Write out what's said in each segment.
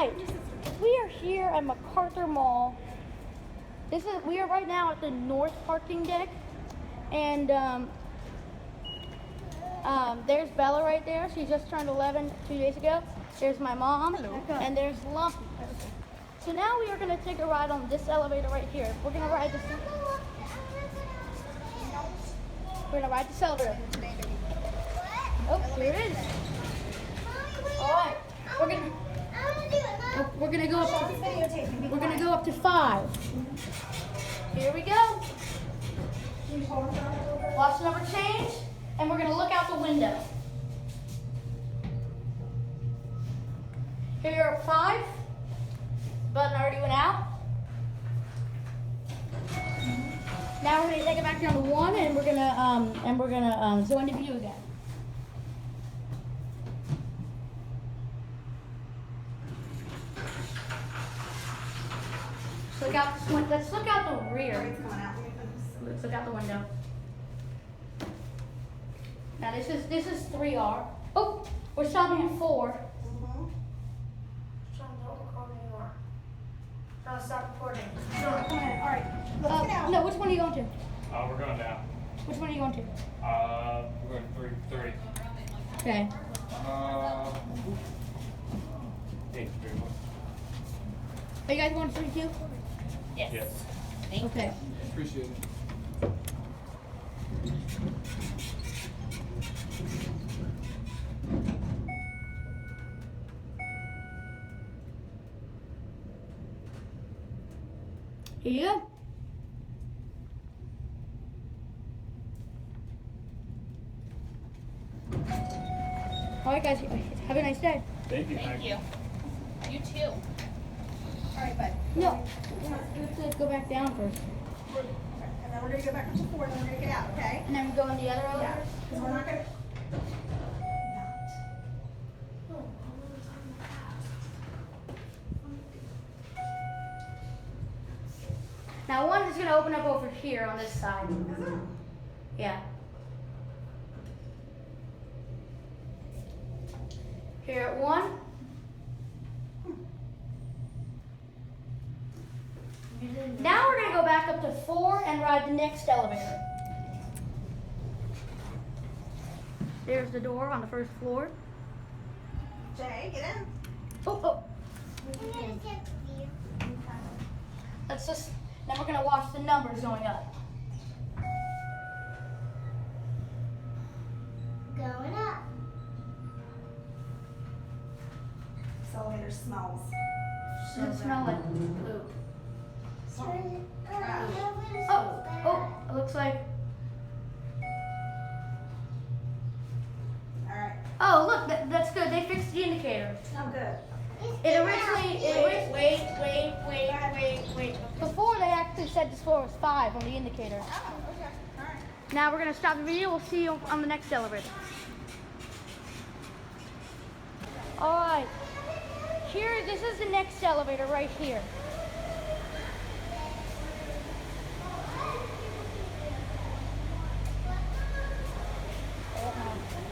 right, we are here at Macarthur Mall. We are right now at the north parking deck, and there's Bella right there. She just turned 11 2 days ago. There's my mom. Hello. And there's Lumpy. So now we are going to take a ride on this elevator right here. We're going to ride this. We're going to ride this elevator. Oh, here it is. All right, we're gonna go up to, we're gonna go up to 5. Here we go. Watch the number change, and we're gonna look out the window. Here you're at 5. Button already went out. Now we're gonna take it back down to 1, and we're gonna go into view again. Let's look out the rear. Let's look out the window. Now this is 3R. Oh, we're stopping at 4. Trying to stop recording. Sure, come on. All right. Let's get out. No, which one are you going to? We're going down. Which one are you going to? We're going 330. Okay. 831. Are you guys going to 32? Yes. Okay. Appreciate it. Here you go. All right, guys. Have a nice day. Thank you. Thank you. You too. All right, bud. No, let's go back down first. And then we're going to go back up to 4, and then we're going to get out, okay? And then we go in the other elevator? Yeah. Because we're not going to... Now one is going to open up over here on this side. Yeah. Here at 1. Now we're going to go back up to 4 and ride the next elevator. There's the door on the first floor. Jay, get in. Oh. Now we're going to watch the numbers going up. Going up. This elevator smells. Does it smell like poop? Oh, Oh, it looks like. All right. Oh, look, that's good. They fixed the indicator. I'm good. It originally. Wait. Before they actually said the score was 5 on the indicator. Oh, okay. All right. Now we're gonna stop the video. We'll see you on the next elevator. All right. This is the next elevator right here.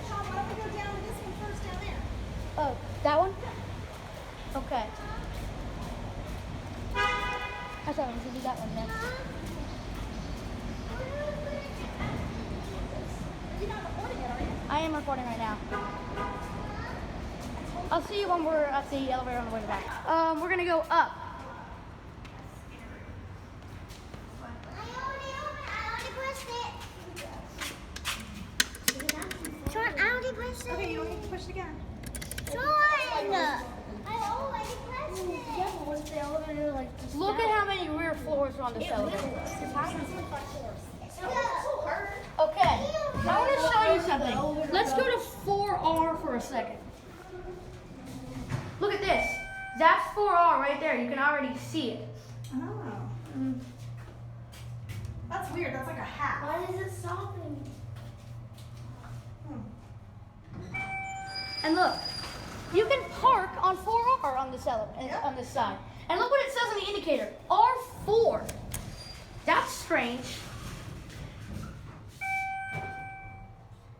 Sean, why don't we go down to this one first down there? Oh, that one? Okay. I thought we should do that one next. You're not recording it, are you? I am recording right now. I'll see you when we're at the elevator on the way back. We're gonna go up. Okay, you don't need to push it again. Look at how many rear floors are on this elevator. Okay, now I want to show you something. Let's go to 4R for a second. Look at this. That's 4R right there. You can already see it. Oh. That's weird. That's like a hat. Why is it stopping? And look, you can park on 4R on this on this side. And look what it says on the indicator. R4. That's strange.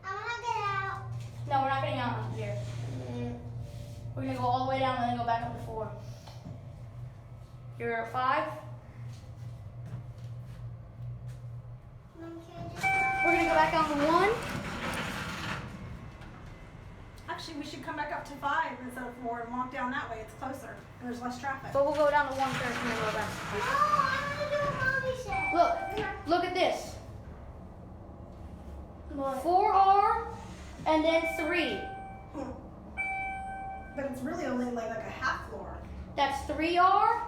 I want to get out. No, we're not getting out here. We're gonna go all the way down and then go back up to 4. You're at 5. We're gonna go back down to 1. Actually, we should come back up to 5 instead of 4 and walk down that way. It's closer and there's less traffic. But we'll go down to 1 first and then go back. Look at this. 4R and then 3. But it's really only like a half floor. That's 3R.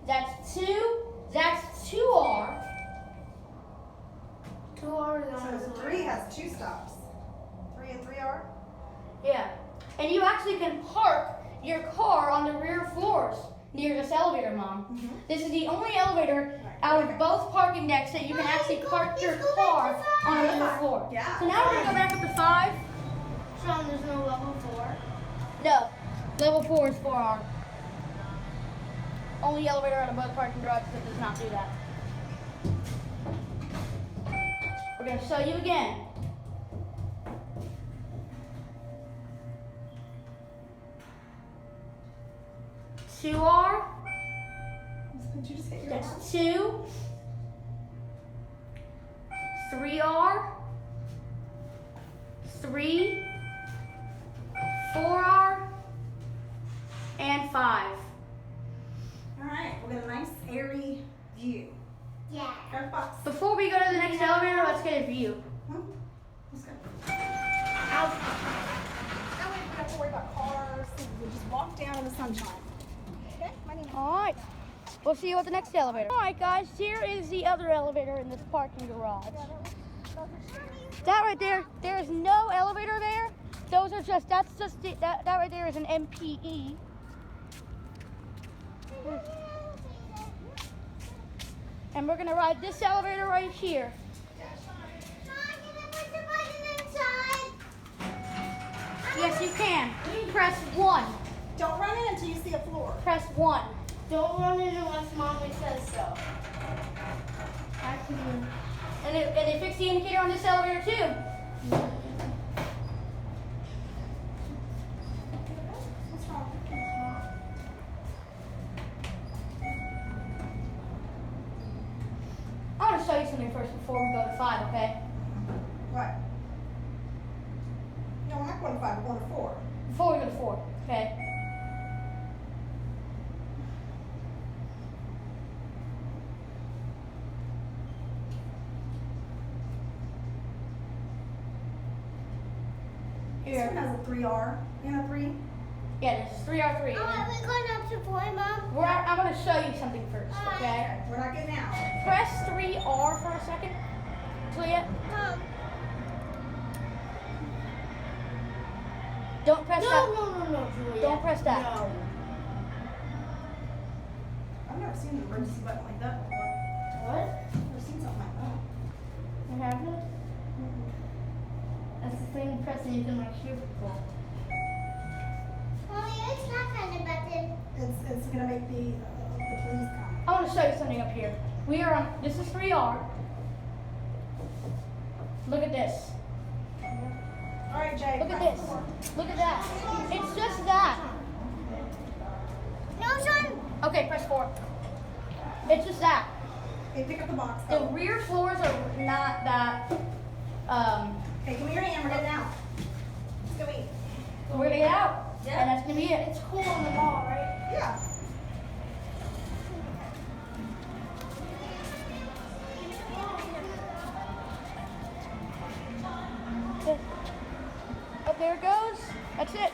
That's 2. That's 2R. 2R is So 3 has 2 stops. 3 and 3R? Yeah. And you actually can park your car on the rear floors near this elevator, Mom. This is the only elevator out of both parking decks that you can actually park your car on the rear floor. Yeah. So now we're going to go back up to 5. Sean, there's no level 4. No. Level 4 is 4R. Only elevator out of both parking garages that does not do that. We're going to show you again. 2R. Did you just hit your arm? That's 2. 3R. 3. 4R. And 5. Alright, we'll get a nice airy view. Yeah. Go Fox. Before we go to the next elevator, let's get a view. Let's go. That way we don't have to worry about cars. We'll just walk down in the sunshine. Okay? My name is Alright. We'll see you at the next elevator. Alright guys, here is the other elevator in this parking garage. That right there, there is no elevator there. Those are just, that right there is an MPE. And we're gonna ride this elevator right here. Yes, you can. Press 1. Don't run in until you see a floor. Press 1. Don't run in unless Mommy says so. And they fix the indicator on this elevator too. What's wrong? I want to show you something first before we go to 5, okay? What? No, we're not going to 5, we're going to 4. Before we go to 4, okay? This one Here. has a 3R and a 3. Yeah, this is 3R3. Are we going up to 4, Mom? I'm going to show you something first, okay? We're not getting out. Press 3R for a second. Juliet, Mom. don't press that. No, Julia. Don't press that. No. I've never seen an emergency button like that before. What? I've never seen something like that. You haven't? That's the same pressing you can like here before. Mommy, it's that kind of button. It's going to make the police come. I want to show you something up here. We are on, this is 3R. Look at this. All right, Jay. Look at press this. 4. Look at that. It's just that. No, Sean. Okay, press 4. It's just that. Hey, pick up the box. The Go. rear floors are not that, Hey, give me your hand. We're getting out. Let's go eat. we're gonna get out. And that's gonna be it. It's cool in the mall, right? Yeah. Oh, there it goes. That's it.